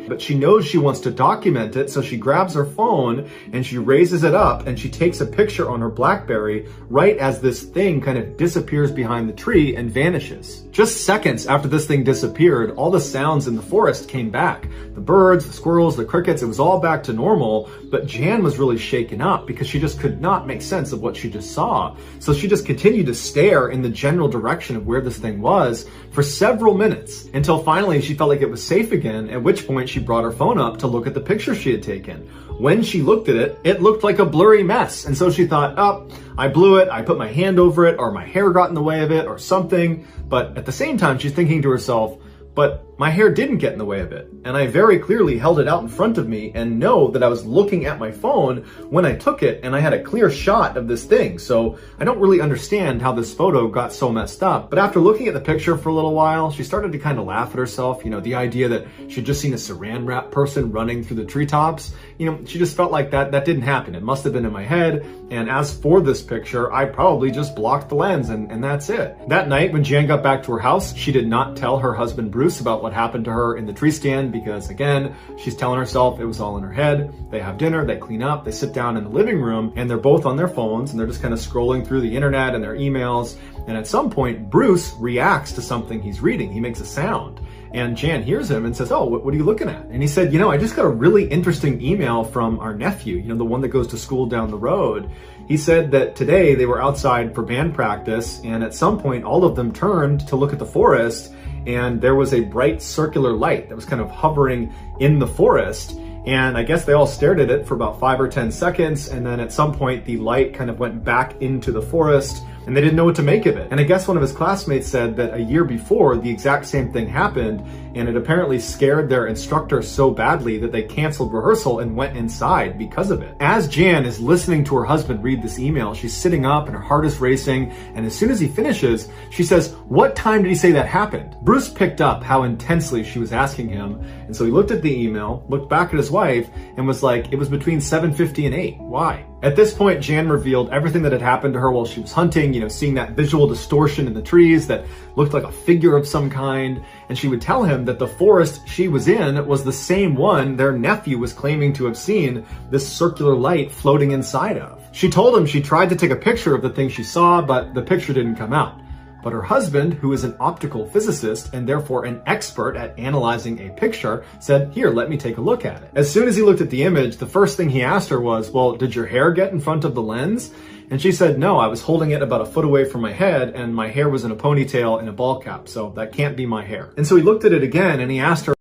but she knows she wants to document it, so she grabs her phone and she raises it up and she takes a picture on her BlackBerry right as this thing kind of disappears behind the tree and vanishes. Just seconds after this thing disappeared, all the sounds in the forest came back. The birds, the squirrels, the crickets, it was all back to normal, but Jan was really shaken up because she just could not make sense of what she just saw. So she just continued to stare in the general direction of where this thing was for several minutes until finally she felt like it was safe again, at which point she brought her phone up to look at the picture she had taken. When she looked at it, it looked like a blurry mess, and so she thought, oh, I blew it, I put my hand over it, or my hair got in the way of it, or something. But at the same time, she's thinking to herself, but my hair didn't get in the way of it, and I very clearly held it out in front of me and know that I was looking at my phone when I took it, and I had a clear shot of this thing, so I don't really understand how this photo got so messed up. But after looking at the picture for a little while, she started to kind of laugh at herself, the idea that she'd just seen a saran wrap person running through the treetops. She just felt like that didn't happen. It must have been in my head, and as for this picture, I probably just blocked the lens, and that's it. That night, when Jan got back to her house, she did not tell her husband Bruce about what happened to her in the tree stand because, again, she's telling herself it was all in her head. They have dinner, they clean up, they sit down in the living room, and they're both on their phones, and they're just kind of scrolling through the internet and their emails. And at some point, Bruce reacts to something he's reading. He makes a sound. And Jan hears him and says, oh, what are you looking at? And he said, I just got a really interesting email from our nephew, the one that goes to school down the road. He said that today they were outside for band practice, and at some point, all of them turned to look at the forest, and there was a bright circular light that was kind of hovering in the forest. And I guess they all stared at it for about 5 or 10 seconds. And then at some point, the light kind of went back into the forest and they didn't know what to make of it. And I guess one of his classmates said that a year before, the exact same thing happened, and it apparently scared their instructor so badly that they canceled rehearsal and went inside because of it. As Jan is listening to her husband read this email, she's sitting up and her heart is racing, and as soon as he finishes, she says, what time did he say that happened? Bruce picked up how intensely she was asking him, and so he looked at the email, looked back at his wife, and was like, it was between 7:50 and 8. Why? At this point, Jan revealed everything that had happened to her while she was hunting, seeing that visual distortion in the trees that looked like a figure of some kind. And she would tell him that the forest she was in was the same one their nephew was claiming to have seen this circular light floating inside of. She told him she tried to take a picture of the thing she saw, but the picture didn't come out. But her husband, who is an optical physicist and therefore an expert at analyzing a picture, said, here, let me take a look at it. As soon as he looked at the image, the first thing he asked her was, well, did your hair get in front of the lens? And she said, no, I was holding it about a foot away from my head and my hair was in a ponytail and a ball cap, so that can't be my hair. And so he looked at it again and he asked her,